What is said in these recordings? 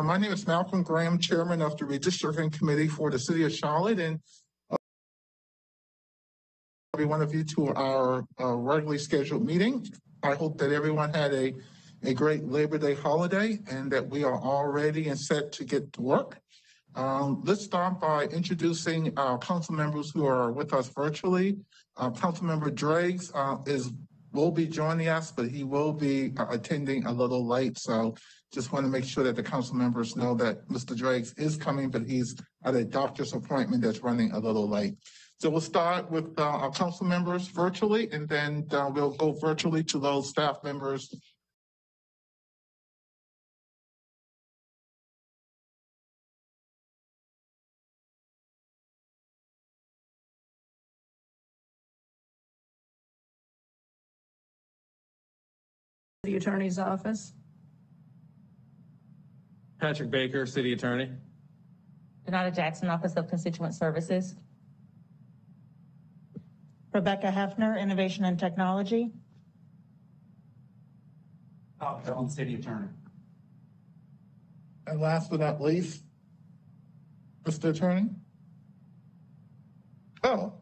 My name is Malcolm Graham, Chairman of the Redistricting Committee for the City of Charlotte, and every one of you to our regularly scheduled meeting. I hope that everyone had a great Labor Day holiday and that we are all ready and set to get to work. Let's start by introducing our council members who are with us virtually. Councilmember Driggs will be joining us, but he will be attending a little late. So just want to make sure that the council members know that Mr. Driggs is coming, but he's at a doctor's appointment that's running a little late. So we'll start with our council members virtually, and then we'll go virtually to those staff members. The Attorney's Office. Patrick Baker, City Attorney. Donata Jackson, Office of Constituent Services. Rebecca Hefner, Innovation and Technology. John, City Attorney. And last but not least, Mr. Attorney. Oh.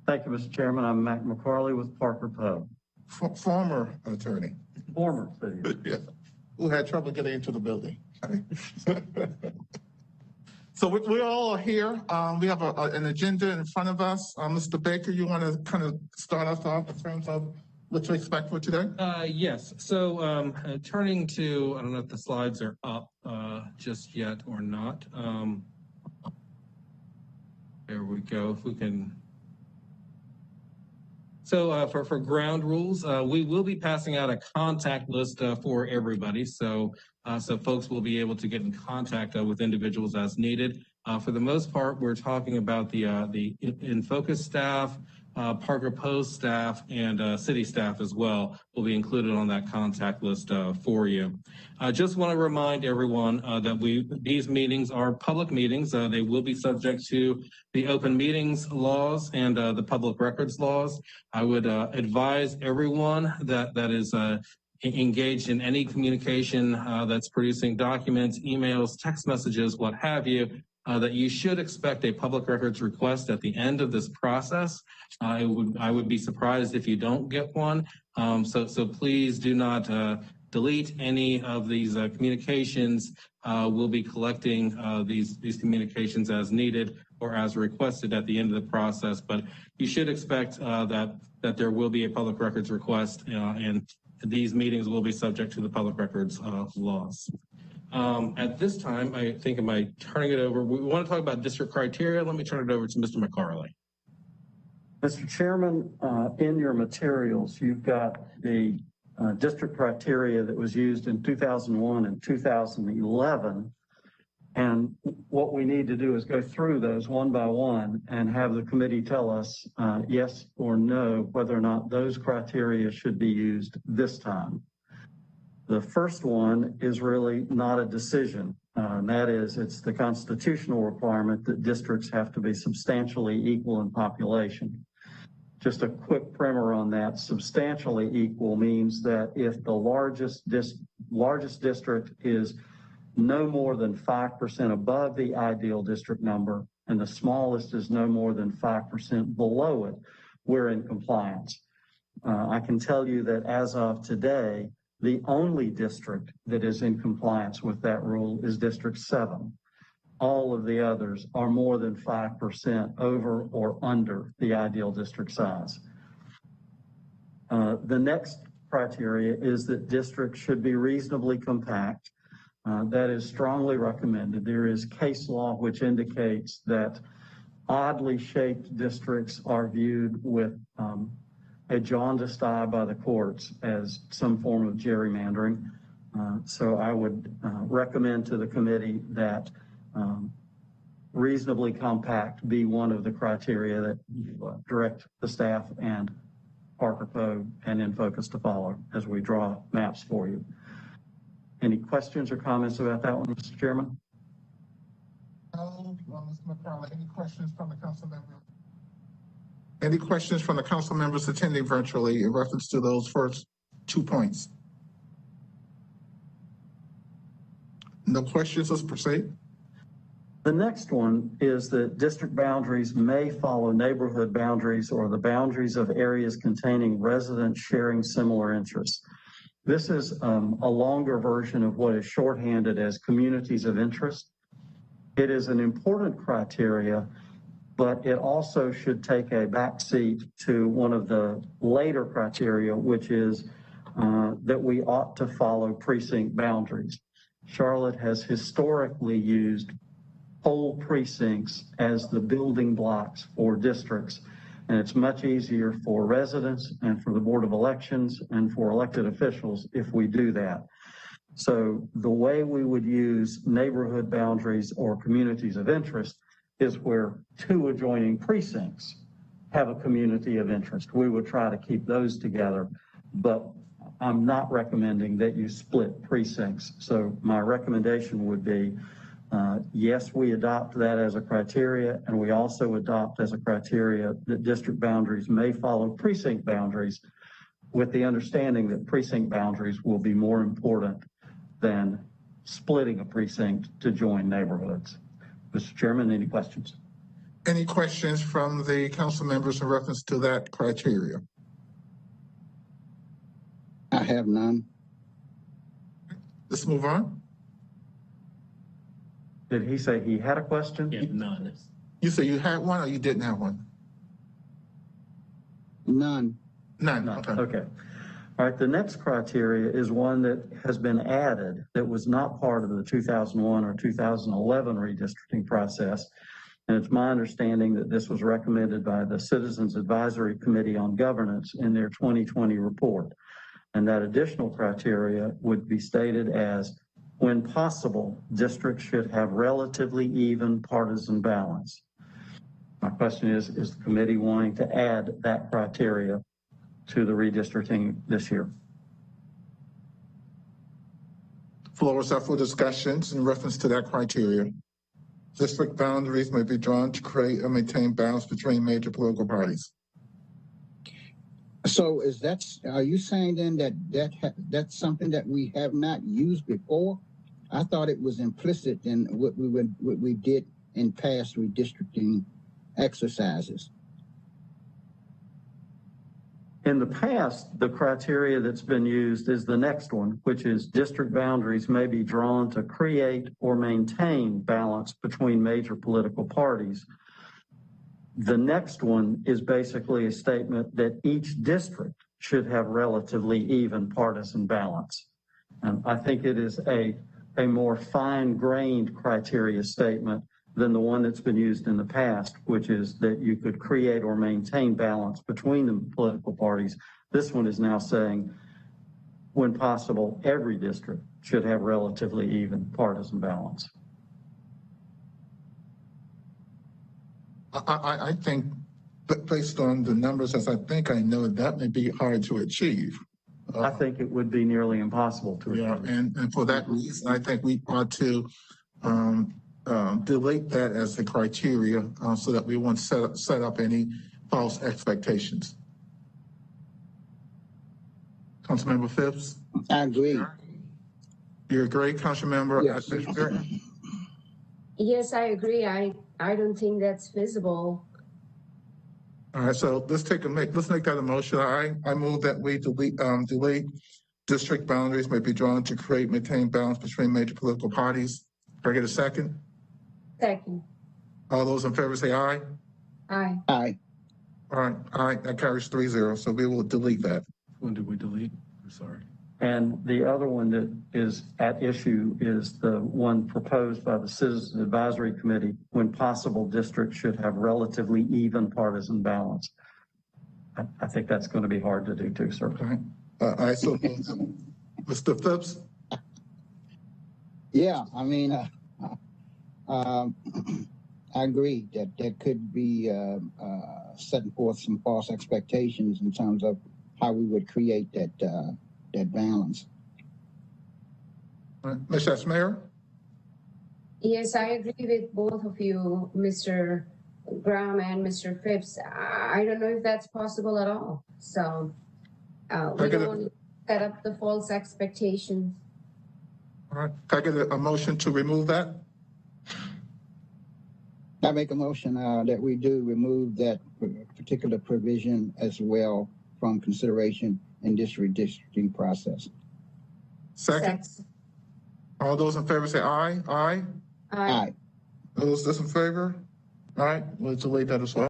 Thank you, Mr. Chairman. I'm Mac McCarley with Parker Poe. Former attorney. Former city. Yeah. Who had trouble getting into the building. So we all are here. We have an agenda in front of us. Mr. Baker, you want to kind of start us off in terms of what to expect for today? Yes. So turning to, I don't know if the slides are up just yet or not. There we go. If we can. So for ground rules, we will be passing out a contact list for everybody. So folks will be able to get in contact with individuals as needed. For the most part, we're talking about the In Focus staff, Parker Post staff, and city staff as well will be included on that contact list for you. I just want to remind everyone that these meetings are public meetings. They will be subject to the open meetings laws and the public records laws. I would advise everyone that is engaged in any communication that's producing documents, emails, text messages, what have you, that you should expect a public records request at the end of this process. I would be surprised if you don't get one. So please do not delete any of these communications. We'll be collecting these communications as needed or as requested at the end of the process. But you should expect that there will be a public records request, and these meetings will be subject to the public records laws. At this time, I think am I turning it over? We want to talk about district criteria. Let me turn it over to Mr. McCarley. Mr. Chairman, in your materials, you've got the district criteria that was used in 2001 and 2011. And what we need to do is go through those one by one and have the committee tell us yes or no, whether or not those criteria should be used this time. The first one is really not a decision. And that is, it's the constitutional requirement that districts have to be substantially equal in population. Just a quick primer on that. Substantially equal means that if the largest district is no more than 5% above the ideal district number, and the smallest is no more than 5% below it, we're in compliance. I can tell you that as of today, the only district that is in compliance with that rule is District 7. All of the others are more than 5% over or under the ideal district size. The next criteria is that districts should be reasonably compact. That is strongly recommended. There is case law which indicates that oddly shaped districts are viewed with a jaundiced eye by the courts as some form of gerrymandering. So I would recommend to the committee that reasonably compact be one of the criteria that you direct the staff and Parker Poe and In Focus to follow as we draw maps for you. Any questions or comments about that one, Mr. Chairman? No, Mr. McCarley, any questions from the council members? Any questions from the council members attending virtually in reference to those first 2 points? No questions, let's proceed. The next one is that district boundaries may follow neighborhood boundaries or the boundaries of areas containing residents sharing similar interests. This is a longer version of what is shorthanded as communities of interest. It is an important criteria, but it also should take a backseat to one of the later criteria, which is that we ought to follow precinct boundaries. Charlotte has historically used whole precincts as the building blocks for districts. And it's much easier for residents and for the Board of Elections and for elected officials if we do that. So the way we would use neighborhood boundaries or communities of interest is where two adjoining precincts have a community of interest. We would try to keep those together, but I'm not recommending that you split precincts. So my recommendation would be, yes, we adopt that as a criteria, and we also adopt as a criteria that district boundaries may follow precinct boundaries, with the understanding that precinct boundaries will be more important than splitting a precinct to join neighborhoods. Mr. Chairman, any questions? Any questions from the council members in reference to that criteria? I have none. Let's move on. Did he say he had a question? Yeah, none. You say you had one or you didn't have one? None. None, No. okay. Okay. All right, the next criteria is one that has been added that was not part of the 2001 or 2011 redistricting process. And it's my understanding that this was recommended by the Citizens Advisory Committee on Governance in their 2020 report. And that additional criteria would be stated as, when possible, districts should have relatively even partisan balance. My question is the committee wanting to add that criteria to the redistricting this year? Floor is up for discussions in reference to that criteria. District boundaries may be drawn to create and maintain balance between major political parties. So are you saying then that's something that we have not used before? I thought it was implicit in what we did in past redistricting exercises. In the past, the criteria that's been used is the next one, which is district boundaries may be drawn to create or maintain balance between major political parties. The next one is basically a statement that each district should have relatively even partisan balance. And I think it is a more fine-grained criteria statement than the one that's been used in the past, which is that you could create or maintain balance between the political parties. This one is now saying, when possible, every district should have relatively even partisan balance. I think, based on the numbers, as I think I know, that may be hard to achieve. I think it would be nearly impossible to achieve. Yeah, and for that reason, I think we ought to delete that as a criteria so that we won't set up any false expectations. Councilmember Phipps? I agree. You agree, Councilmember? Yes. Yes, I agree. I don't think that's feasible. All right, so let's make that a motion. I move that we delete district boundaries may be drawn to create, maintain balance between major political parties. Can I get a second? Second. All those in favor say aye. Aye. Aye. All right, aye, that carries 3-0, so we will delete that. When did we delete? I'm sorry. And the other one that is at issue is the one proposed by the Citizens Advisory Committee. When possible, districts should have relatively even partisan balance. I think that's going to be hard to do too, sir. Okay. I so Mr. Phipps? Yeah, I mean, I agree that there could be setting forth some false expectations in terms of how we would create that balance. Ms. Esmayer? Yes, I agree with both of you, Mr. Graham and Mr. Phipps. I don't know if that's possible at all. So we don't want to set up the false expectations. All All right, can I get a motion to remove that? I make a motion that we do remove that particular provision as well from consideration in this redistricting process. Second, all those in favor say aye. Aye. Aye. Those in favor? All right, we'll delete that as well.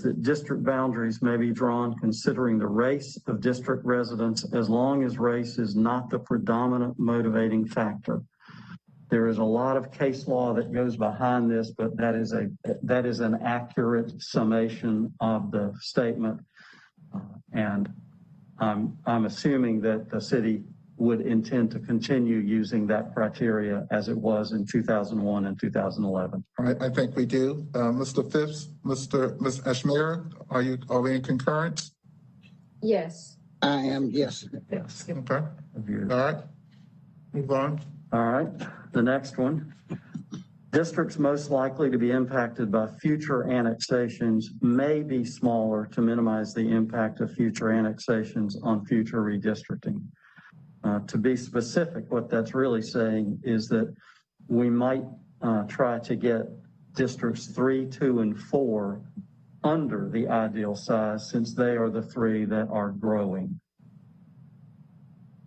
That district boundaries may be drawn considering the race of district residents as long as race is not the predominant motivating factor. There is a lot of case law that goes behind this, but that is an accurate summation of the statement. And I'm assuming that the city would intend to continue using that criteria as it was in 2001 and 2011. All right, I think we do. Mr. Phipps, Ms. Ashmira, are we in concurrence? Yes. I am, yes. Yes. Okay, all right, move on. All right, the next one. Districts most likely to be impacted by future annexations may be smaller to minimize the impact of future annexations on future redistricting. To be specific, what that's really saying is that we might try to get districts 3, 2, and 4 under the ideal size since they are the 3 that are growing.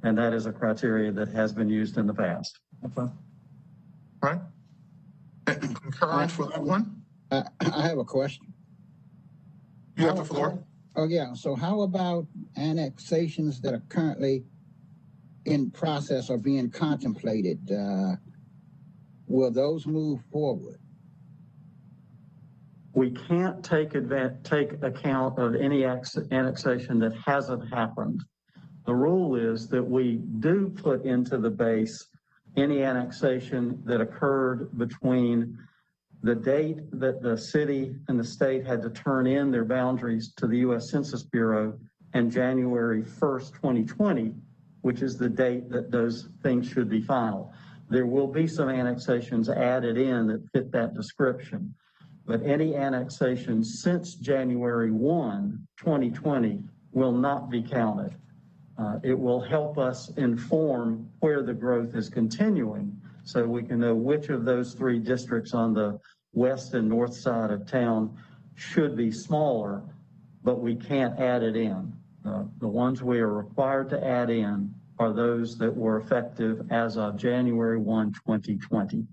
And that is a criteria that has been used in the past. Okay. All right. Concurrence for that one? I have a question. You have the floor. Oh, yeah. So how about annexations that are currently in process or being contemplated? Will those move forward? We can't take account of any annexation that hasn't happened. The rule is that we do put into the base any annexation that occurred between the date that the city and the state had to turn in their boundaries to the U.S. Census Bureau and January 1st, 2020, which is the date that those things should be final. There will be some annexations added in that fit that description, but any annexations since January 1, 2020 will not be counted. It will help us inform where the growth is continuing so we can know which of those 3 districts on the west and north side of town should be smaller, but we can't add it in. The ones we are required to add in are those that were effective as of January 1, 2020.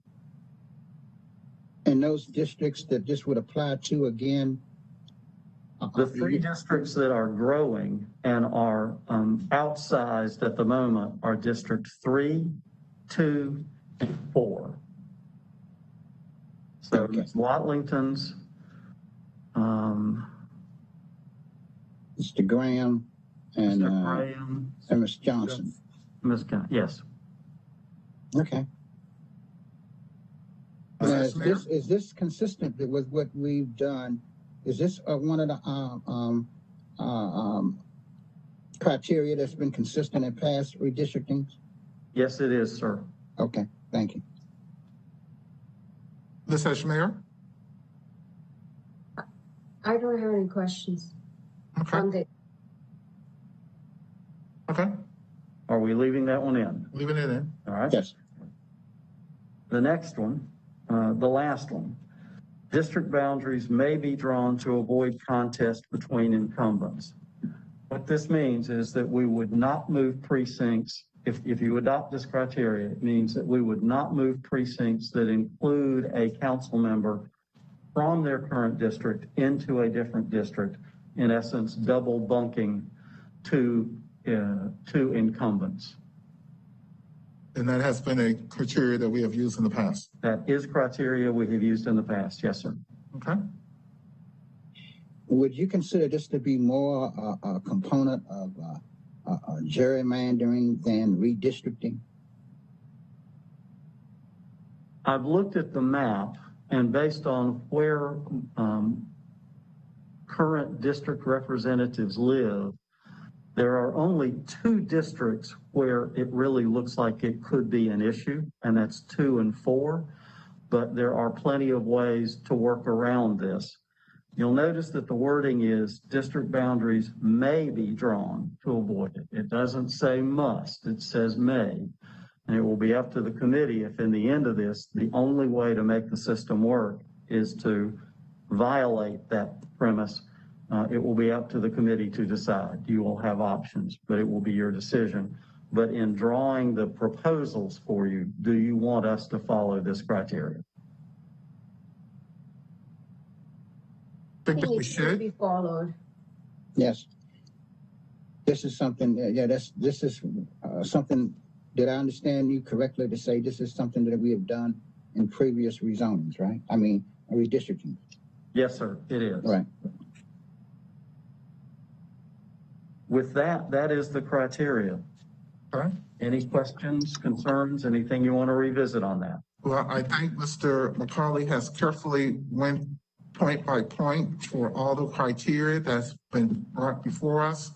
And those districts that this would apply to again? The 3 districts that are growing and are outsized at the moment are District 3, 2, and 4. So Okay. it's Watlington's, Mr. Graham and Mr. Graham, Ms. Johnson. Yes. Okay. Ms. Mayor? Is this consistent with what we've done? Is this one of the criteria that's been consistent in past redistricting? Yes, it is, sir. Okay, thank you. Ms. Ashmira? I don't have any questions. Okay, okay, Are we leaving that one in? leaving it in. All right. Yes. The next one, the last one. District boundaries may be drawn to avoid contest between incumbents. What this means is that we would not move precincts. If you adopt this criteria, it means that we would not move precincts that include a council member from their current district into a different district, in essence, double bunking two incumbents. And that has been a criteria that we have used in the past. That is criteria we have used in the past. Yes, sir. Okay. Would you consider this to be more a component of gerrymandering than redistricting? I've looked at the map, and based on where current district representatives live, there are only 2 districts where it really looks like it could be an issue, and that's 2 and 4. But there are plenty of ways to work around this. You'll notice that the wording is district boundaries may be drawn to avoid it. It doesn't say must, it says may. And it will be up to the committee if in the end of this, the only way to make the system work is to violate that premise. It will be up to the committee to decide. You will have options, but it will be your decision. But in drawing the proposals for you, do you want us to follow this criteria? I think that we It should should. be followed. Yes. This is something, this is something, did I understand you correctly to say this is something that we have done in previous rezonings, right? I mean, redistricting. Yes, sir, it is. Right. With that, that is the criteria. Okay. Any questions, concerns, anything you want to revisit on that? Well, I think Mr. McCauley has carefully went point by point for all the criteria that's been brought before us.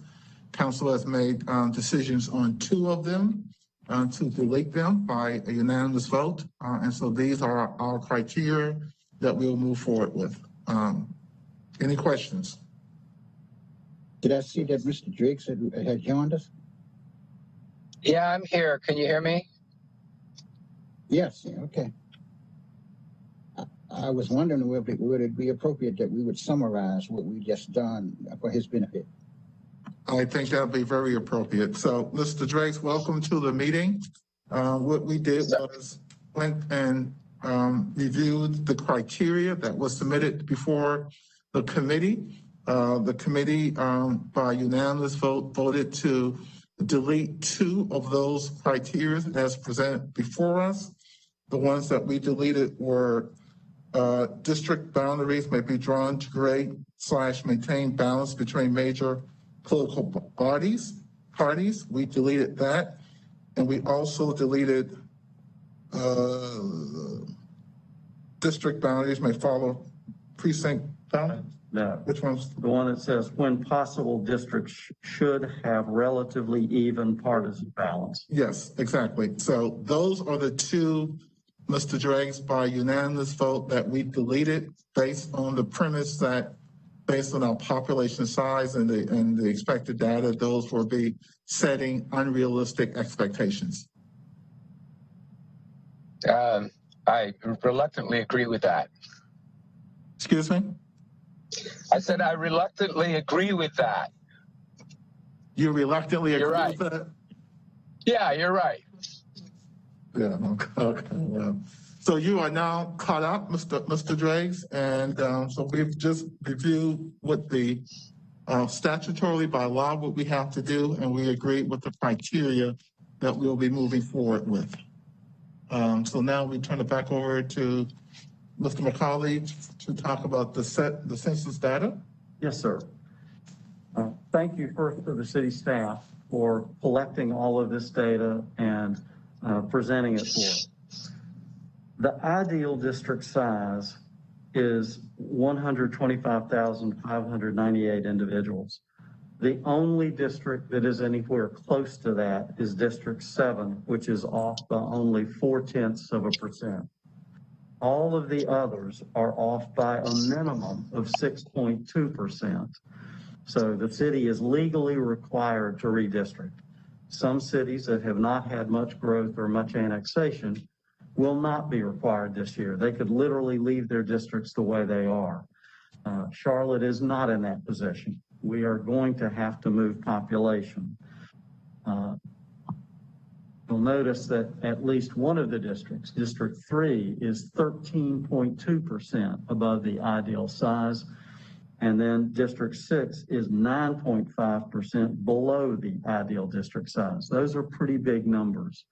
Council has made decisions on 2 of them to delete them by a unanimous vote. And so these are our criteria that we'll move forward with. Any questions? Did I see that Mr. Driggs had joined us? Yeah, I'm here. Can you hear me? Yes, yeah, okay. I was wondering would it be appropriate that we would summarize what we just done for his benefit? I think that'll be very appropriate. So, Mr. Driggs, welcome to the meeting. What we did was went and reviewed the criteria that was submitted before the committee. The committee, by unanimous vote, voted to delete 2 of those criteria as presented before us. The ones that we deleted were district boundaries may be drawn to create/maintain balance between major political parties. We deleted that. And we also deleted district boundaries may follow precinct boundaries. No. Which one's? The one that says when possible, districts should have relatively even partisan balance. Yes, exactly. So those are the 2, Mr. Driggs, by unanimous vote that we deleted based on the premise that based on our population size and the expected data, those will be setting unrealistic expectations. I reluctantly agree with that. Excuse me? I said I reluctantly agree with that. You reluctantly agree right. with that? Yeah, you're right. Yeah, okay. Yeah. So you are now caught up, Mr. Driggs, and so we've just reviewed what the statutorily by law what we have to do, and we agreed with the criteria that we'll be moving forward with. So now we turn it back over to Mr. McCauley to talk about the census data. Yes, sir. Thank you first to the city staff for collecting all of this data and presenting it for us. The ideal district size is 125,598 individuals. The only district that is anywhere close to that is District 7, which is off by only 0.4%. All of the others are off by a minimum of 6.2%. So the city is legally required to redistrict. Some cities that have not had much growth or much annexation will not be required this year. They could literally leave their districts the way they are. Charlotte is not in that position. We are going to have to move population. You'll notice that at least one of the districts, District 3, is 13.2% above the ideal size. And then District 6 is 9.5% below the ideal district size. Those are pretty big numbers.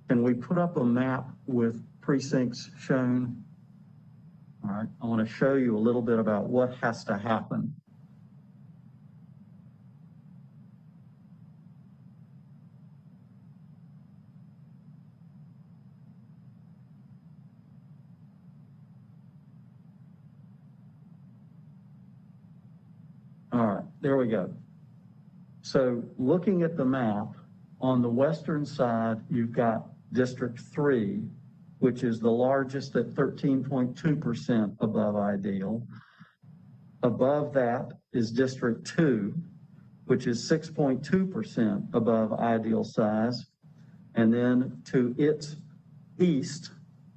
Can we put up a map with precincts shown? All right, I want to show you a little bit about what has to happen. All right, there we go. So looking at the map, on the western side, you've got District 3, which is the largest at 13.2% above ideal. Above that is District 2, which is 6.2% above ideal size. And then to its east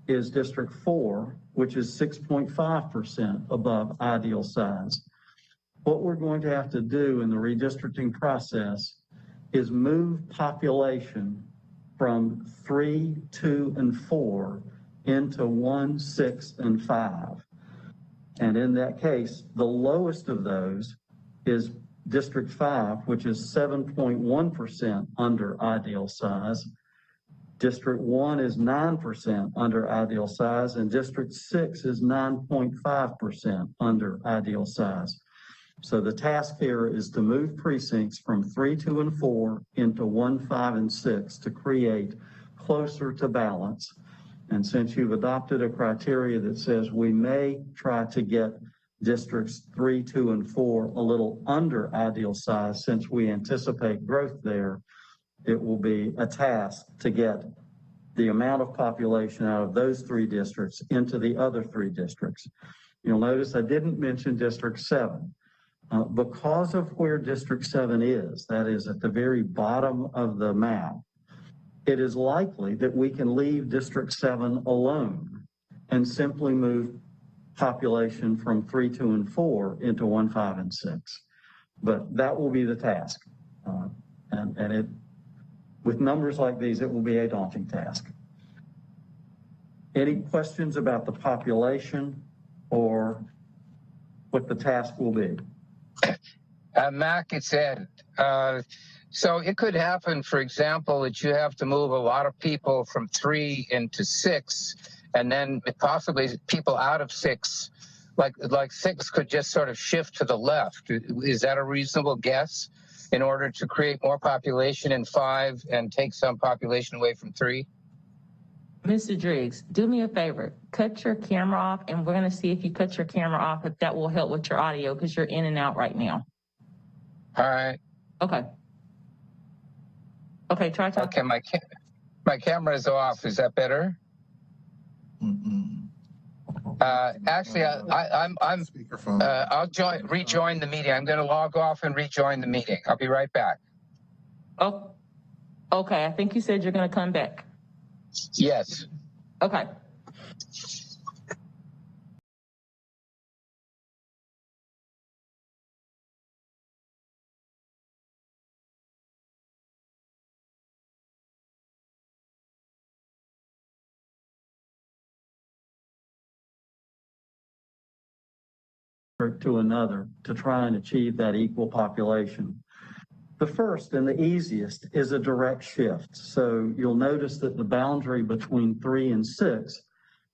is District 4, which is 6.5% above ideal size. What we're going to have to do in the redistricting process is move population from 3, 2, and 4 into 1, 6, and 5. And in that case, the lowest of those is District 5, which is 7.1% under ideal size. District 1 is 9% under ideal size, and District 6 is 9.5% under ideal size. So the task here is to move precincts from 3, 2, and 4 into 1, 5, and 6 to create closer to balance. And since you've adopted a criteria that says we may try to get districts 3, 2, and 4 a little under ideal size, since we anticipate growth there, it will be a task to get the amount of population out of those 3 districts into the other 3 districts. You'll notice I didn't mention District 7. Because of where District 7 is, that is at the very bottom of the map, it is likely that we can leave District 7 alone and simply move population from 3, 2, and 4 into 1, 5, and 6. But that will be the task. And it, with numbers like these, it will be a daunting task. Any questions about the population or what the task will be? Mac, it's Ed. So it could happen, for example, that you have to move a lot of people from 3 into 6, and then possibly people out of 6, like 6 could just sort of shift to the left. Is that a reasonable guess in order to create more population in 5 and take some population away from 3? Mr. Driggs, do me a favor, cut your camera off, and we're gonna see if you cut your camera off, if that will help with your audio, because you're in and out right now. All right. Okay. Okay, try talking. Okay, my camera is off. Is that better? Actually, I'm I'll rejoin the meeting. I'm going to log off and rejoin the meeting. I'll be right back. Oh, okay. I think you said you're going to come back. Yes. Okay. To another to try and achieve that equal population. The first and the easiest is a direct shift. So you'll notice that the boundary between 3 and 6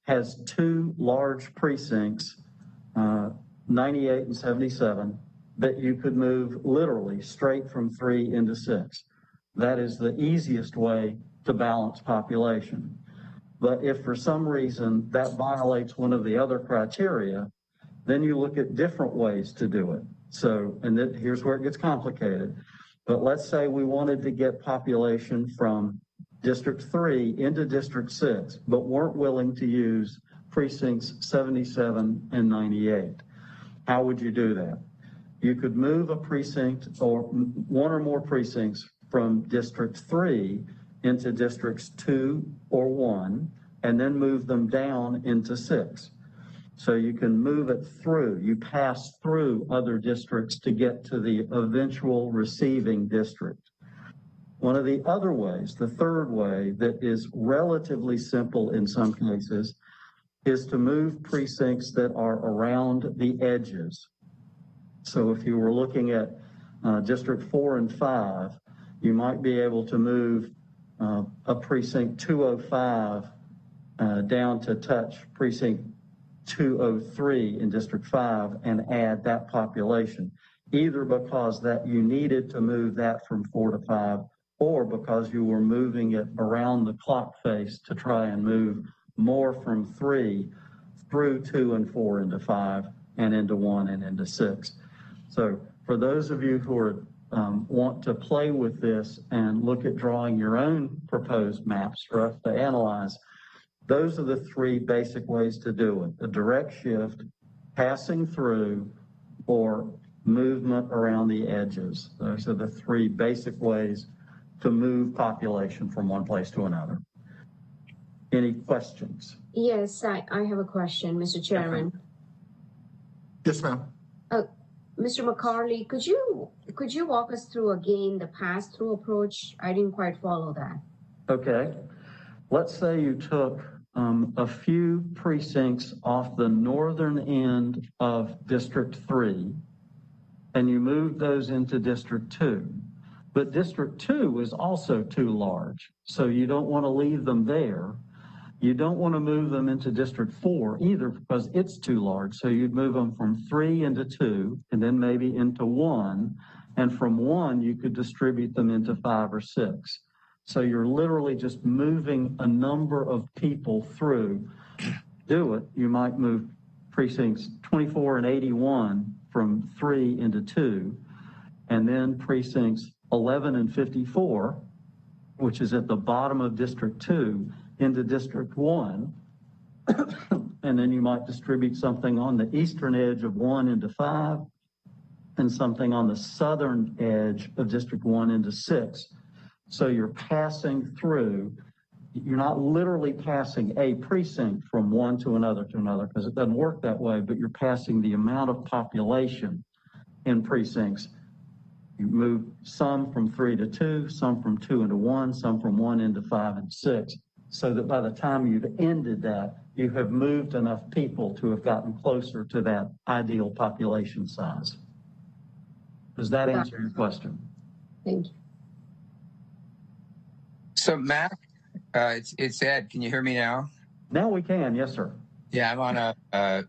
has 2 large precincts, 98 and 77, that you could move literally straight from 3 into 6. That is the easiest way to balance population. But if for some reason that violates one of the other criteria, then you look at different ways to do it. So, and then here's where it gets complicated. But let's say we wanted to get population from District 3 into District 6, but weren't willing to use precincts 77 and 98. How would you do that? You could move a precinct or one or more precincts from District 3 into Districts 2 or 1, and then move them down into 6. So you can move it through, you pass through other districts to get to the eventual receiving district. One of the other ways, the third way that is relatively simple in some cases, is to move precincts that are around the edges. So if you were looking at District 4 and 5, you might be able to move a precinct 205 down to touch precinct 203 in District 5 and add that population, either because that you needed to move that from 4 to 5, or because you were moving it around the clock face to try and move more from 3 through 2 and 4 into 5 and into 1 and into 6. So for those of you who are want to play with this and look at drawing your own proposed maps for us to analyze, those are the 3 basic ways to do it: a direct shift, passing through, or movement around the edges. Those are the three basic ways to move population from one place to another. Any questions? Yes, I have a question, Mr. Chairman. Yes, ma'am. Mr. McCarley, could you walk us through again the pass-through approach? I didn't quite follow that. Okay. Let's say you took a few precincts off the northern end of District 3 and you moved those into District 2. But District 2 is also too large, so you don't want to leave them there. You don't want to move them into District 4 either because it's too large. So you'd move them from 3 into 2 and then maybe into 1. And from 1, you could distribute them into 5 or 6. So you're literally just moving a number of people through. Do it, you might move precincts 24 and 81 from 3 into 2, and then precincts 11 and 54, which is at the bottom of District 2, into District 1. And then you might distribute something on the eastern edge of 1 into 5, and something on the southern edge of District 1 into 6. So you're passing through, you're not literally passing a precinct from one to another, because it doesn't work that way, but you're passing the amount of population in precincts. You move some from 3 to 2, some from 2 into 1, some from 1 into 5 and 6, so that by the time you've ended that, you have moved enough people to have gotten closer to that ideal population size. Does that answer your question? Thank you. So Mac, it's Ed. Can you hear me now? Now we can, yes, sir. Yeah, I'm on a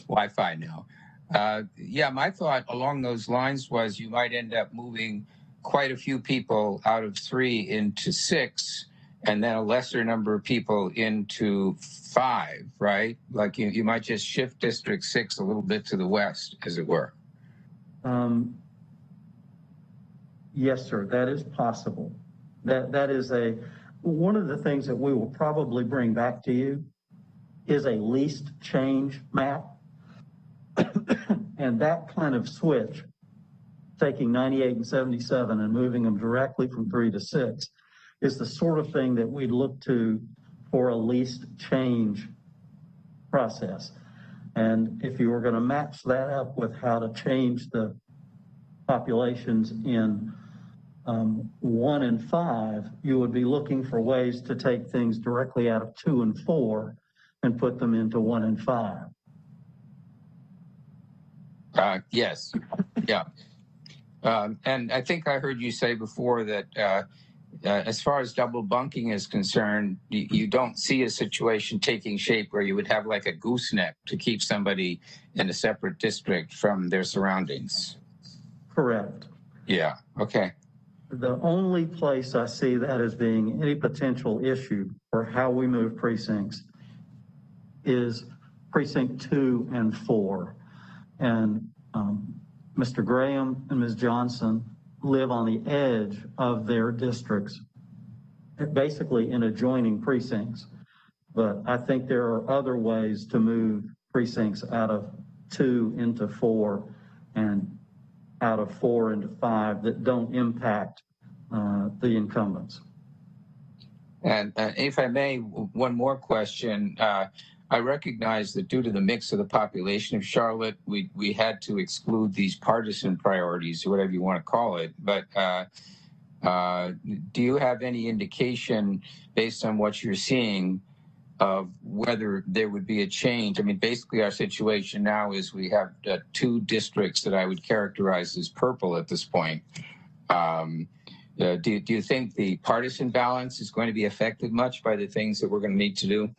Wi-Fi now. Yeah, my thought along those lines was you might end up moving quite a few people out of 3 into 6, and then a lesser number of people into 5, right? Like you might just shift District 6 a little bit to the west, as it were. Yes, sir, that is possible. That is one of the things that we will probably bring back to you is a least change map. And that kind of switch, taking 98 and 77 and moving them directly from 3 to 6, is the sort of thing that we'd look to for a least change process. And if you were going to match that up with how to change the populations in 1 and 5, you would be looking for ways to take things directly out of 2 and 4 and put them into 1 and 5. Yes, yeah. And I think I heard you say before that as far as double bunking is concerned, you don't see a situation taking shape where you would have like a gooseneck to keep somebody in a separate district from their surroundings. Correct. Yeah, okay. The only place I see that as being any potential issue for how we move precincts is precinct 2 and 4. And Mr. Graham and Ms. Johnson live on the edge of their districts, basically in adjoining precincts. But I think there are other ways to move precincts out of 2 into 4 and out of 4 into 5 that don't impact the incumbents. And if I may, one more question. I recognize that due to the mix of the population of Charlotte, we had to exclude these partisan priorities, or whatever you want to call it. But do you have any indication, based on what you're seeing, of whether there would be a change? I mean, basically our situation now is we have 2 districts that I would characterize as purple at this point. Do you think the partisan balance is going to be affected much by the things that we're going to need to do?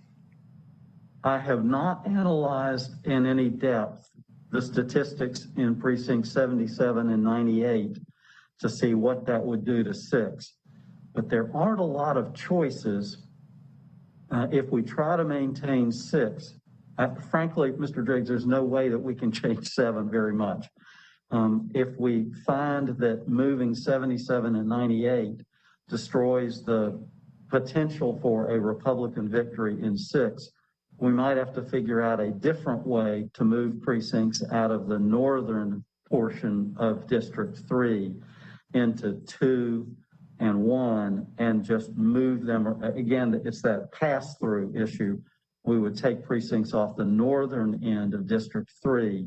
I have not analyzed in any depth the statistics in precinct 77 and 98 to see what that would do to 6. But there aren't a lot of choices if we try to maintain 6. Frankly, Mr. Driggs, there's no way that we can change 7 very much. If we find that moving 77 and 98 destroys the potential for a Republican victory in 6, we might have to figure out a different way to move precincts out of the northern portion of District 3 into 2 and 1 and just move them. Again, it's that pass-through issue. We would take precincts off the northern end of District 3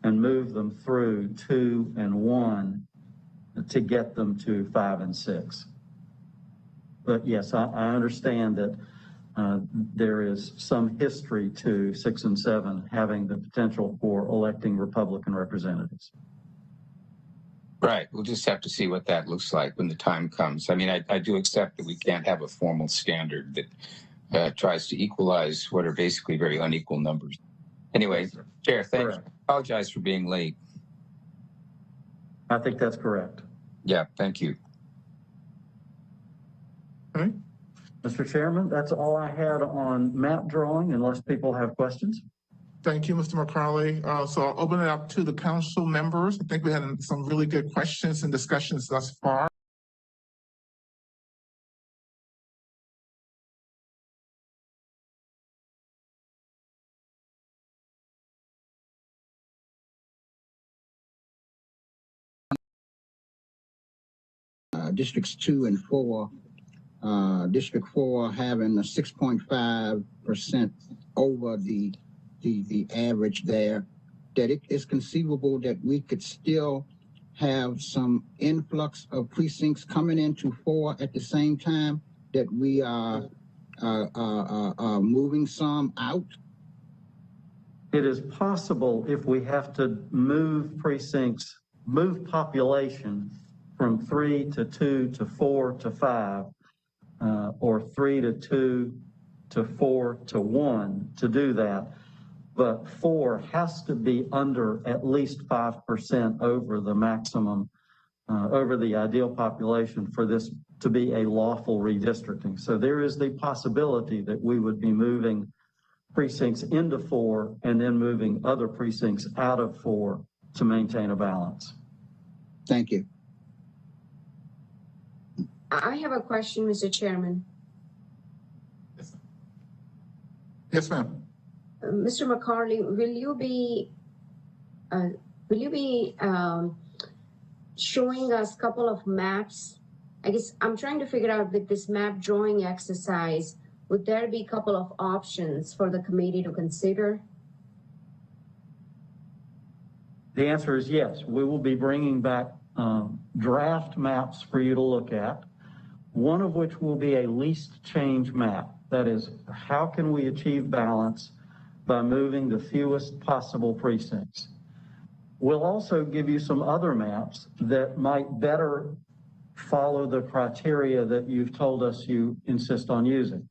and move them through 2 and 1 to get them to 5 and 6. But yes, I understand that there is some history to 6 and 7 having the potential for electing Republican representatives. Right. We'll just have to see what that looks like when the time comes. I mean, I do accept that we can't have a formal standard that tries to equalize what are basically very unequal numbers. Anyway, Chair, thanks. I apologize for being late. I think that's correct. Yeah, thank you. Okay. Mr. Chairman, that's all I had on map drawing, unless people have questions. Thank you, Mr. McCarley. So I'll open it up to the council members. I think we had some really good questions and discussions thus far. Districts 2 and 4, District 4 having a 6.5% over the average there, that it is conceivable that we could still have some influx of precincts coming into 4 at the same time that we are moving some out? It is possible if we have to move precincts, move population from 3 to 2 to 4 to 5, or 3 to 2 to 4 to 1 to do that. But 4 has to be under at least 5% over the maximum, over the ideal population for this to be a lawful redistricting. So there is the possibility that we would be moving precincts into 4 and then moving other precincts out of 4 to maintain a balance. Thank you. I have a question, Mr. Chairman. Yes, ma'am. Mr. McCarley, will you be showing us a couple of maps? I guess I'm trying to figure out with this map drawing exercise, would there be a couple of options for the committee to consider? The answer is yes. We will be bringing back draft maps for you to look at, one of which will be a least change map. That is, how can we achieve balance by moving the fewest possible precincts? We'll also give you some other maps that might better follow the criteria that you've told us you insist on using.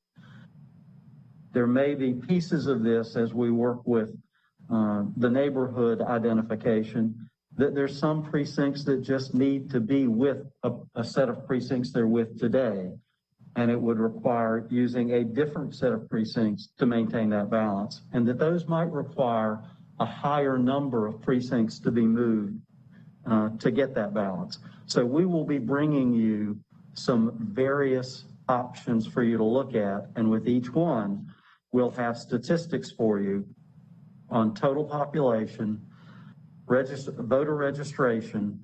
There may be pieces of this as we work with the neighborhood identification, that there's some precincts that just need to be with a set of precincts they're with today. And it would require using a different set of precincts to maintain that balance. And that those might require a higher number of precincts to be moved to get that balance. So we will be bringing you some various options for you to look at. And with each one, we'll have statistics for you on total population, voter registration,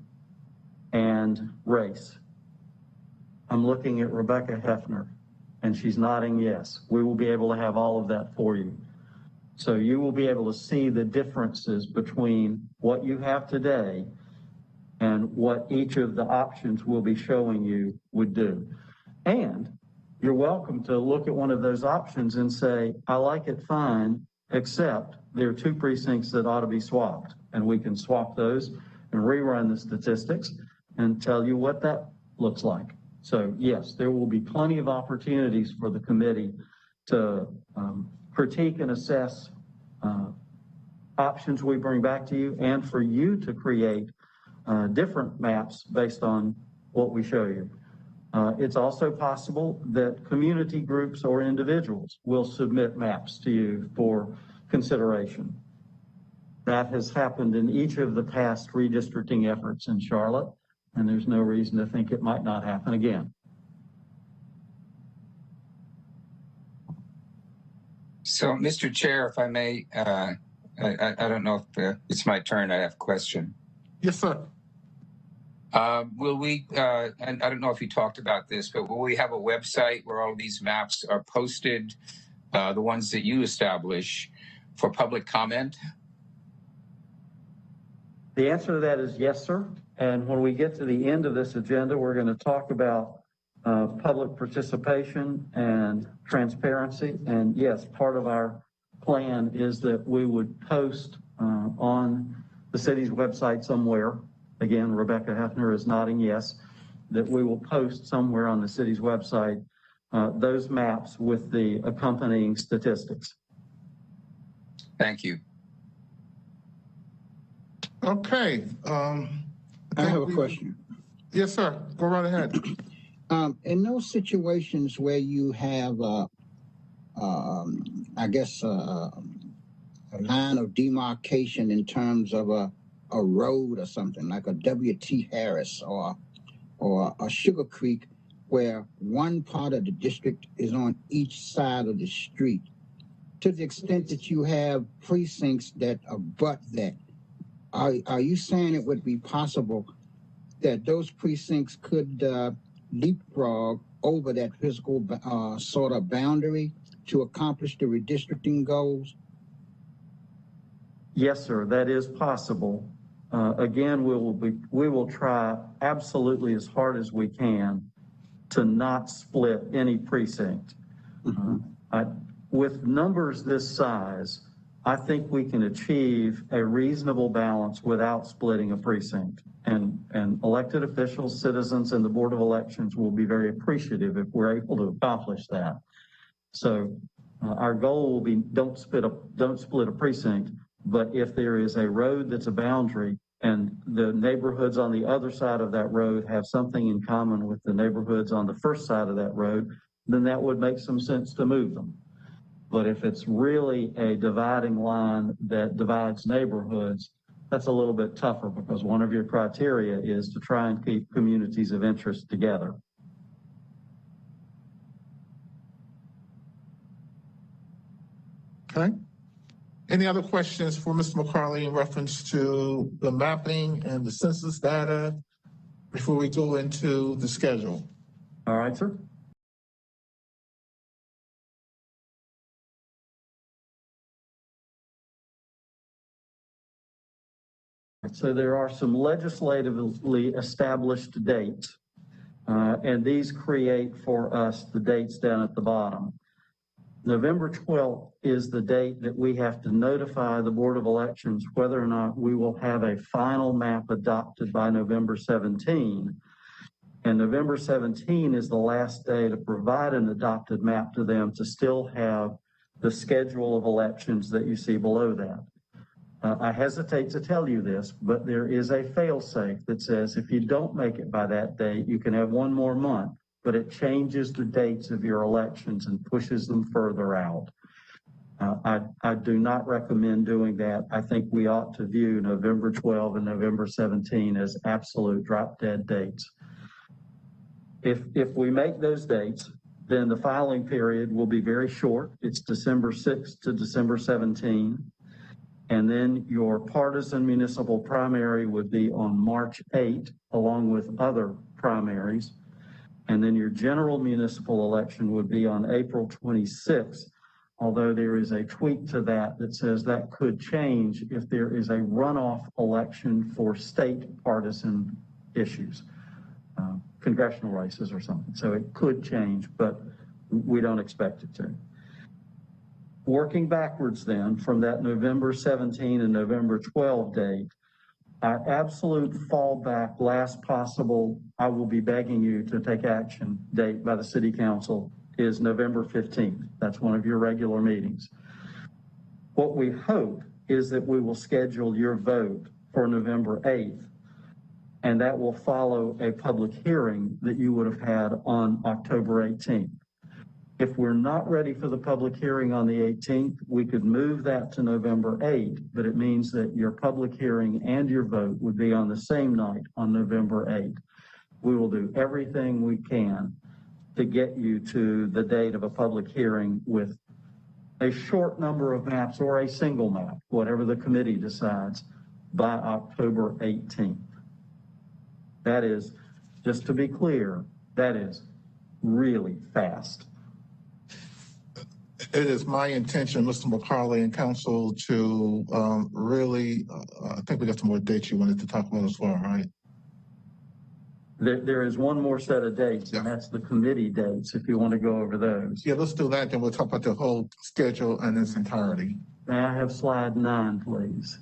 and race. I'm looking at Rebecca Hefner, and she's nodding yes. We will be able to have all of that for you. So you will be able to see the differences between what you have today and what each of the options will be showing you would do. And you're welcome to look at one of those options and say, I like it fine, except there are 2 precincts that ought to be swapped. And we can swap those and rerun the statistics and tell you what that looks like. So yes, there will be plenty of opportunities for the committee to critique and assess options we bring back to you, and for you to create different maps based on what we show you. It's also possible that community groups or individuals will submit maps to you for consideration. That has happened in each of the past redistricting efforts in Charlotte, and there's no reason to think it might not happen again. So, Mr. Chair, if I may, I don't know if it's my turn. I have a question. Yes, sir. Will we, and I don't know if you talked about this, but will we have a website where all these maps are posted, the ones that you establish, for public comment? The answer to that is yes, sir. And when we get to the end of this agenda, we're going to talk about public participation and transparency. And yes, part of our plan is that we would post on the city's website somewhere. Again, Rebecca Hefner is nodding yes, that we will post somewhere on the city's website those maps with the accompanying statistics. Thank you. Okay. I have a question. Yes, sir. Go right ahead. In those situations where you have, I guess, a line of demarcation in terms of a road or something like a W.T. Harris or a Sugar Creek, where one part of the district is on each side of the street, to the extent that you have precincts that abut that, are you saying it would be possible that those precincts could leapfrog over that physical sort of boundary to accomplish the redistricting goals? Yes, sir, that is possible. Again, we will try absolutely as hard as we can to not split any precinct. With numbers this size, I think we can achieve a reasonable balance without splitting a precinct. And elected officials, citizens, and the Board of Elections will be very appreciative if we're able to accomplish that. So our goal will be don't split a precinct, but if there is a road that's a boundary and the neighborhoods on the other side of that road have something in common with the neighborhoods on the first side of that road, then that would make some sense to move them. But if it's really a dividing line that divides neighborhoods, that's a little bit tougher because one of your criteria is to try and keep communities of interest together. Okay. Any other questions for Mr. McCarley in reference to the mapping and the census data before we go into the schedule? All right, sir. So there are some legislatively established dates, and these create for us the dates down at the bottom. November 12th is the date that we have to notify the Board of Elections whether or not we will have a final map adopted by November 17. And November 17 is the last day to provide an adopted map to them to still have the schedule of elections that you see below that. I hesitate to tell you this, but there is a fail-safe that says if you don't make it by that date, you can have one more month, but it changes the dates of your elections and pushes them further out. I do not recommend doing that. I think we ought to view November 12 and November 17 as absolute drop-dead dates. If we make those dates, then the filing period will be very short. It's December 6th to December 17. And then your partisan municipal primary would be on March 8, along with other primaries. And then your general municipal election would be on April 26, although there is a tweak to that that says that could change if there is a runoff election for state partisan issues, congressional races or something. So it could change, but we don't expect it to. Working backwards then from that November 17 and November 12 date, our absolute fallback, last possible, I will be begging you to take action date by the City Council is November 15th. That's one of your regular meetings. What we hope is that we will schedule your vote for November 8th, and that will follow a public hearing that you would have had on October 18th. If we're not ready for the public hearing on the 18th, we could move that to November 8th, but it means that your public hearing and your vote would be on the same night on November 8th. We will do everything we can to get you to the date of a public hearing with a short number of maps or a single map, whatever the committee decides, by October 18th. That is, just to be clear, that is really fast. It is my intention, Mr. McCarley and council, to really, I think we got some more dates you wanted to talk about as well, right? There is one more set of dates, and that's the committee dates, if you want to go over those. Yeah, let's do that, then we'll talk about the whole schedule in its entirety. May I have slide 9, please?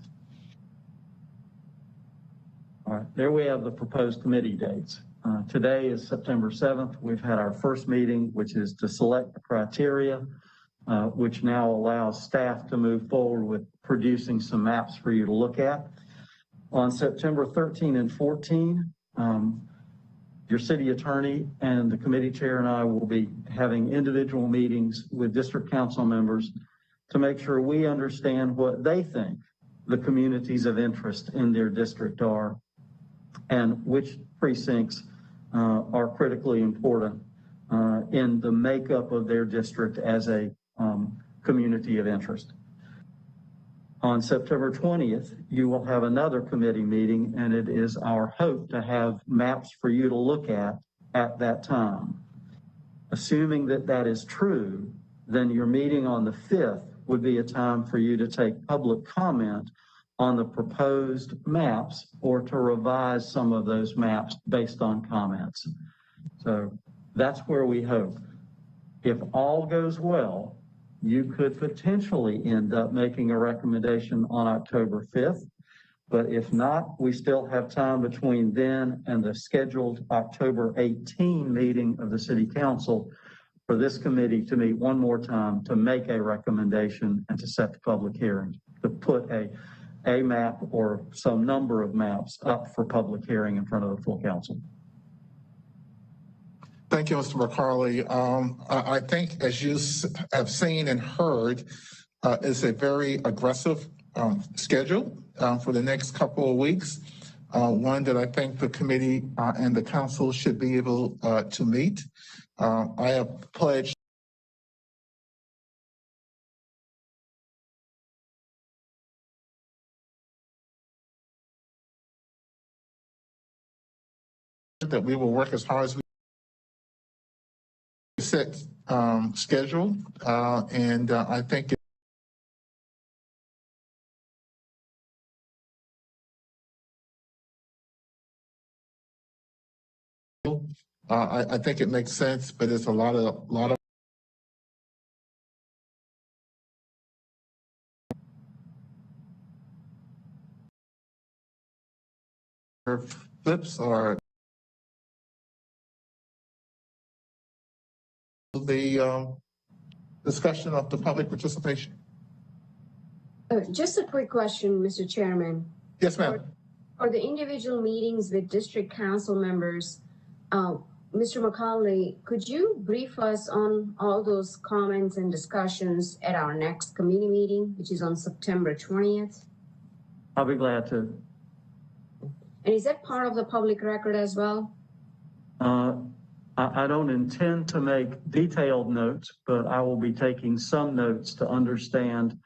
All right, there we have the proposed committee dates. Today is September 7th. We've had our first meeting, which is to select the criteria, which now allows staff to move forward with producing some maps for you to look at. On September 13 and 14, your city attorney and the committee chair and I will be having individual meetings with district council members to make sure we understand what they think the communities of interest in their district are and which precincts are critically important in the makeup of their district as a community of interest. On September 20th, you will have another committee meeting, and it is our hope to have maps for you to look at that time. Assuming that that is true, then your meeting on the 5th would be a time for you to take public comment on the proposed maps or to revise some of those maps based on comments. So that's where we hope. If all goes well, you could potentially end up making a recommendation on October 5th. But if not, we still have time between then and the scheduled October 18 meeting of the City Council for this committee to meet one more time to make a recommendation and to set the public hearing, to put a map or some number of maps up for public hearing in front of the full council. Thank you, Mr. McCarley. I think, as you have seen and heard, it's a very aggressive schedule for the next couple of weeks, one that I think the committee and the council should be able to meet. I have pledged that we will work as hard as we set schedule, and I think I think it makes sense, but it's a lot of flips or the discussion of the public participation. Just a quick question, Mr. Chairman. Yes, ma'am. For the individual meetings with district council members, Mr. McCauley, could you brief us on all those comments and discussions at our next committee meeting, which is on September 20th? I'll be glad to. And is that part of the public record as well? I don't intend to make detailed notes, but I will be taking some notes to understand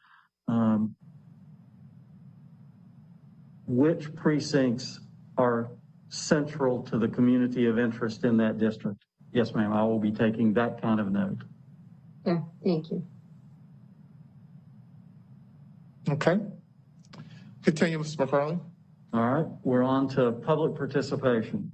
which precincts are central to the community of interest in that district. Yes, ma'am, I will be taking that kind of note. Yeah, thank you. Okay. Continue, Mr. McCarley. All right, we're on to public participation.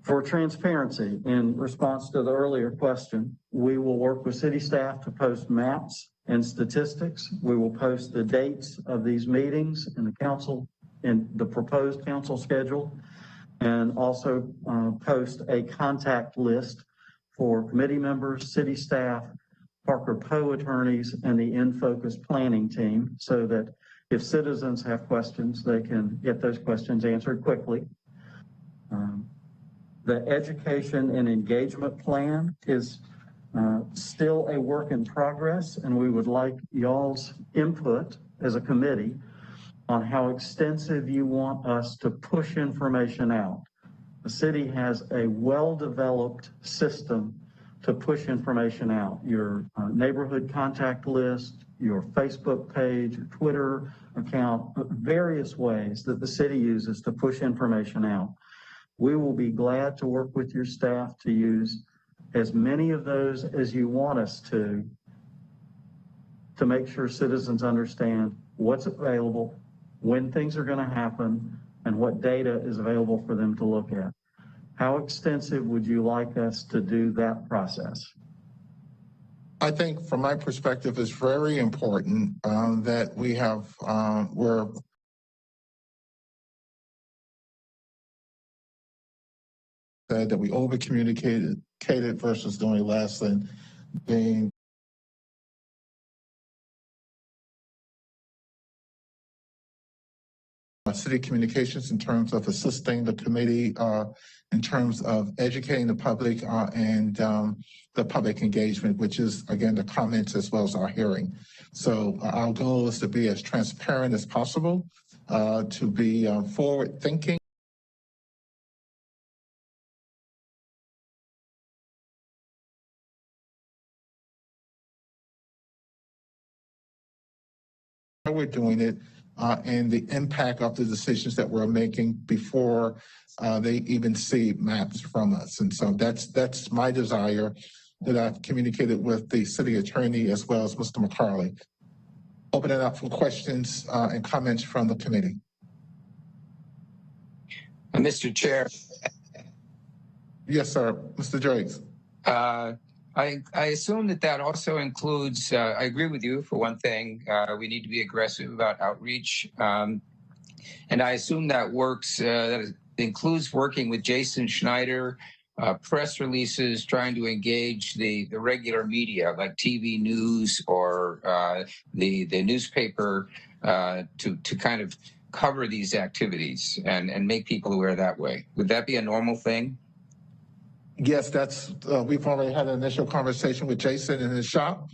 For transparency, in response to the earlier question, we will work with city staff to post maps and statistics. We will post the dates of these meetings in the council, in the proposed council schedule, and also post a contact list for committee members, city staff, Parker Poe attorneys, and the In-Focus planning team, so that if citizens have questions, they can get those questions answered quickly. The education and engagement plan is still a work in progress, and we would like y'all's input as a committee on how extensive you want us to push information out. The city has a well-developed system to push information out. Your neighborhood contact list, your Facebook page, your Twitter account, various ways that the city uses to push information out. We will be glad to work with your staff to use as many of those as you want us to make sure citizens understand what's available, when things are going to happen, and what data is available for them to look at. How extensive would you like us to do that process? I think from my perspective, it's very important that we have, that we over communicated versus doing less and being city communications in terms of assisting the committee, in terms of educating the public and the public engagement, which is, again, the comments as well as our hearing. So our goal is to be as transparent as possible, to be forward thinking. We're doing it and the impact of the decisions that we're making before they even see maps from us. And so that's my desire that I've communicated with the city attorney as well as Mr. McCarley. Open it up for questions and comments from the committee. Mr. Chair. Yes, sir. Mr. Drakes. I assume that also includes, I agree with you for one thing, we need to be aggressive about outreach. And I assume that that includes working with Jason Schneider, press releases, trying to engage the regular media like TV news or the newspaper to kind of cover these activities and make people aware that way. Would that be a normal thing? Yes, we've already had an initial conversation with Jason in his shop,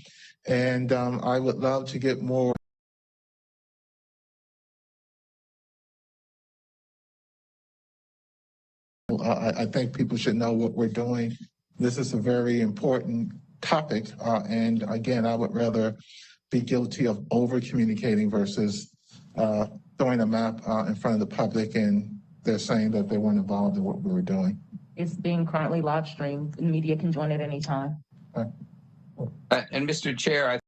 and I would love to get more. I think people should know what we're doing. This is a very important topic, and again, I would rather be guilty of over communicating versus throwing a map in front of the public and they're saying that they weren't involved in what we were doing. It's being currently live streamed. The media can join at any time. And Mr. Chair,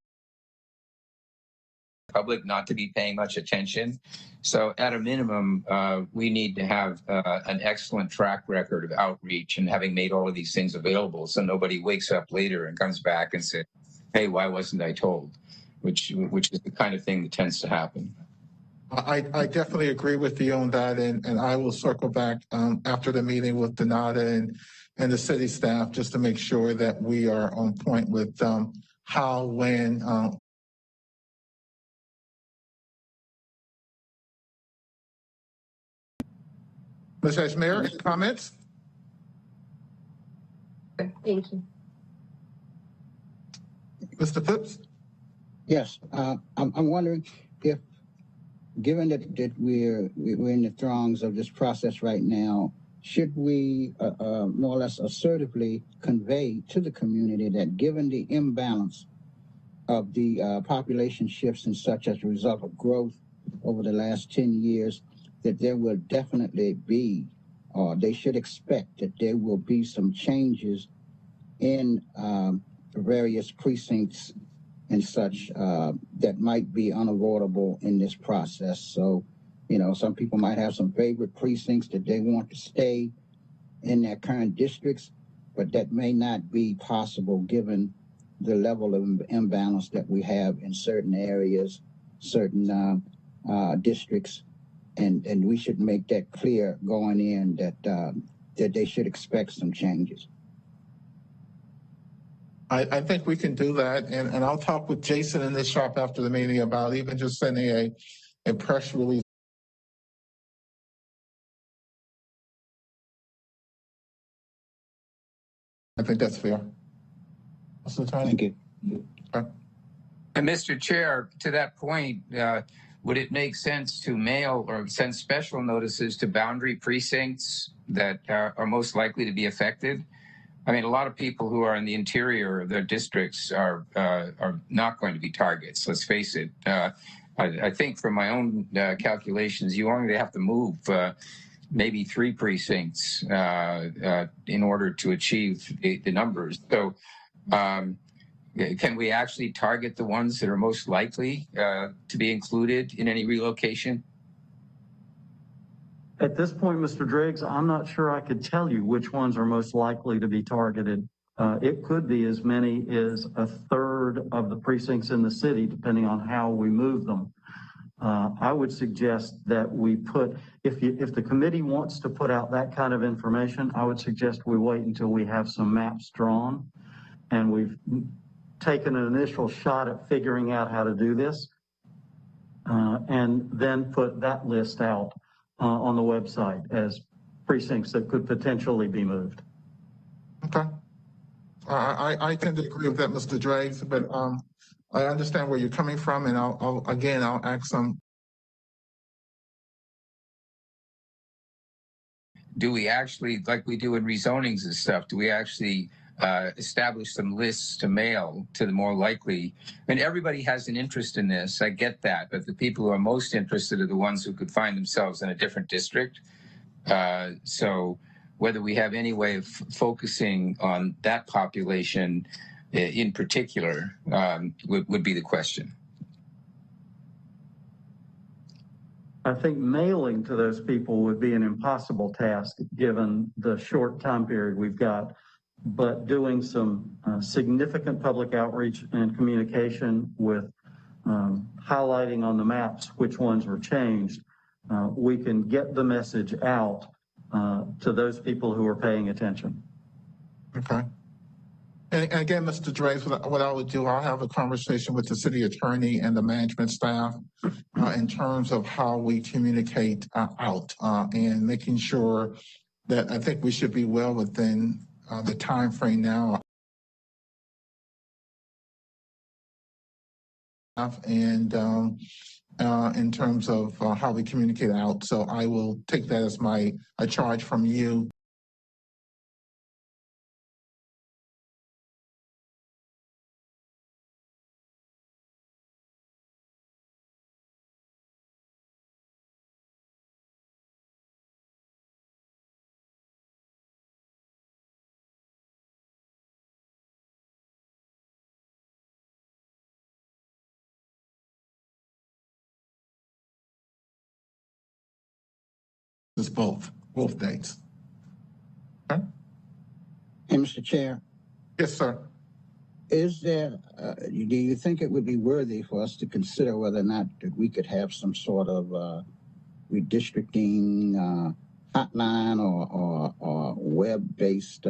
public not to be paying much attention. So at a minimum, we need to have an excellent track record of outreach and having made all of these things available so nobody wakes up later and comes back and says, hey, why wasn't I told? Which is the kind of thing that tends to happen. I definitely agree with you on that, and I will circle back after the meeting with Donata and the city staff just to make sure that we are on point with how, when. Ms. Ashmere, any comments? Thank you. Mr. Phipps? Yes, I'm wondering if, given that we're in the throngs of this process right now, should we more or less assertively convey to the community that given the imbalance of the population shifts and such as a result of growth over the last 10 years, that there will definitely be, or they should expect that there will be some changes in various precincts and such that might be unavoidable in this process. So, you know, some people might have some favorite precincts that they want to stay in their current districts, but that may not be possible given the level of imbalance that we have in certain areas, certain districts, and we should make that clear going in that they should expect some changes. I think we can do that, and I'll talk with Jason in this shop after the meeting about even just sending a press release. I think that's fair. Thank you. Okay. And Mr. Chair, to that point, would it make sense to mail or send special notices to boundary precincts that are most likely to be affected? I mean, a lot of people who are in the interior of their districts are not going to be targets. Let's face it. I think from my own calculations, you only have to move maybe 3 precincts in order to achieve the numbers. So can we actually target the ones that are most likely to be included in any relocation? At this point, Mr. Driggs, I'm not sure I could tell you which ones are most likely to be targeted. It could be as many as 1/3 of the precincts in the city, depending on how we move them. I would suggest that we put, if the committee wants to put out that kind of information, I would suggest we wait until we have some maps drawn and we've taken an initial shot at figuring out how to do this, and then put that list out on the website as precincts that could potentially be moved. Okay. I tend to agree with that, Mr. Driggs, but I understand where you're coming from, and I'll ask some. Do we actually, like we do in rezonings and stuff, do we actually establish some lists to mail to the more likely? I mean, everybody has an interest in this. I get that, but the people who are most interested are the ones who could find themselves in a different district. So whether we have any way of focusing on that population in particular would be the question. I think mailing to those people would be an impossible task given the short time period we've got, but doing some significant public outreach and communication with highlighting on the maps which ones were changed, we can get the message out to those people who are paying attention. Okay. And again, Mr. Driggs, what I would do, I'll have a conversation with the city attorney and the management staff in terms of how we communicate out and making sure that I think we should be well within the time frame now. And in terms of how we communicate out. So I will take that as a charge from you. It's both dates. Okay. And Mr. Chair, Yes, sir. is there, do you think it would be worthy for us to consider whether or not that we could have some sort of redistricting hotline or web-based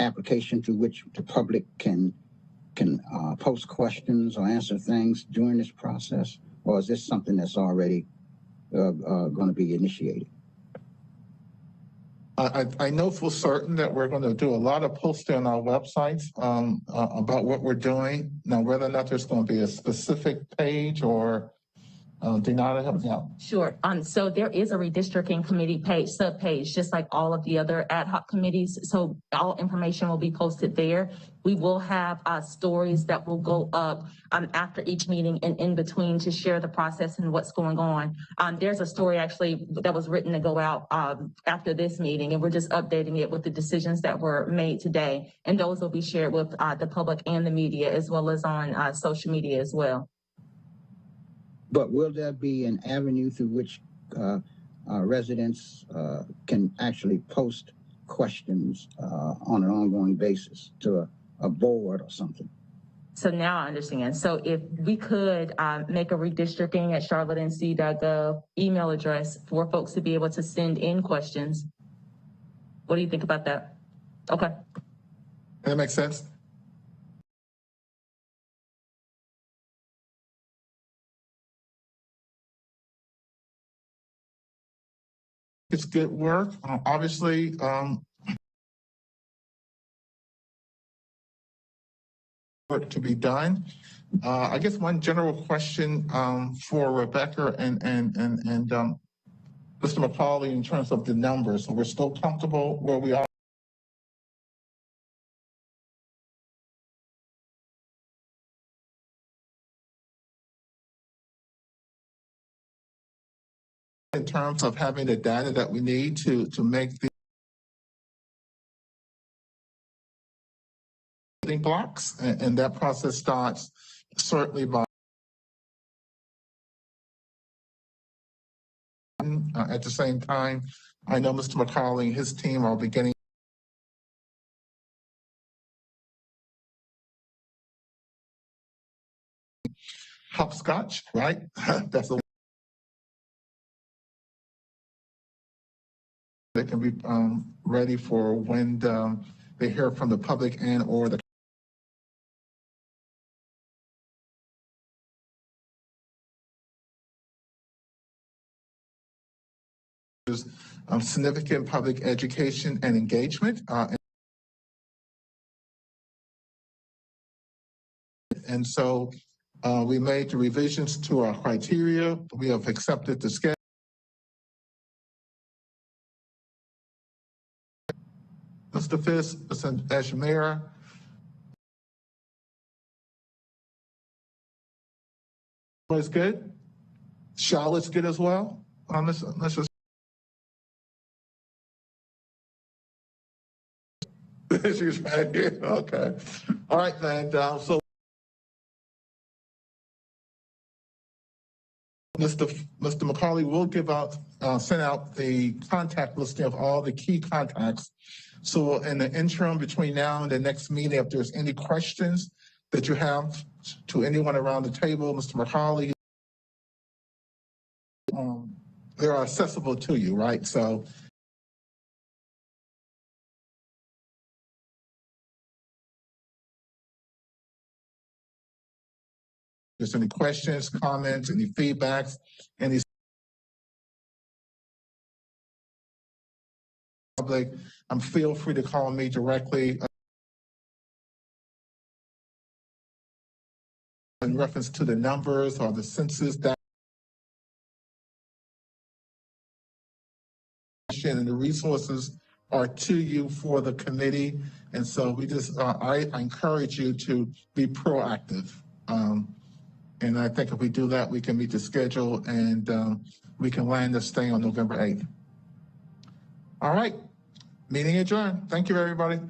application through which the public can post questions or answer things during this process? Or is this something that's already going to be initiated? I know for certain that we're going to do a lot of posting on our websites about what we're doing. Now, whether or not there's going to be a specific page or Denata, help me out. Sure. So there is a redistricting committee page, sub-page, just like all of the other ad hoc committees. So all information will be posted there. We will have stories that will go up after each meeting and in between to share the process and what's going on. There's a story actually that was written to go out after this meeting, and we're just updating it with the decisions that were made today. And those will be shared with the public and the media, as well as on social media as well. But will there be an avenue through which residents can actually post questions on an ongoing basis to a board or something? So now I understand. So if we could make a redistricting at charlottenc.gov email address for folks to be able to send in questions. What do you think about that? Okay. That makes sense. It's good work. Obviously, work to be done. I guess one general question for Rebecca and Mr. McCauley in terms of the numbers. So we're still comfortable where we are. in terms of having the data that we need to make the blocks, and that process starts certainly by at the same time. I know Mr. McCauley and his team are beginning hopscotch, right? That's a they can be ready for when they hear from the public and or the significant public education and engagement. And so we made the revisions to our criteria. We have accepted the schedule. Mr. Fisk, as mayor, was good. Charlotte's good as well. Let's just she's right here. Okay. All right, then. So Mr. McCauley will send out the contact listing of all the key contacts. So in the interim between now and the next meeting, if there's any questions that you have to anyone around the table, Mr. McCauley, they're accessible to you, right? So if there's any questions, comments, any feedbacks, any public, feel free to call me directly in reference to the numbers or the census data and the resources are to you for the committee. And so we just, I encourage you to be proactive. And I think if we do that, we can meet the schedule and we can land this thing on November 8th. All right, meeting adjourned. Thank you, everybody.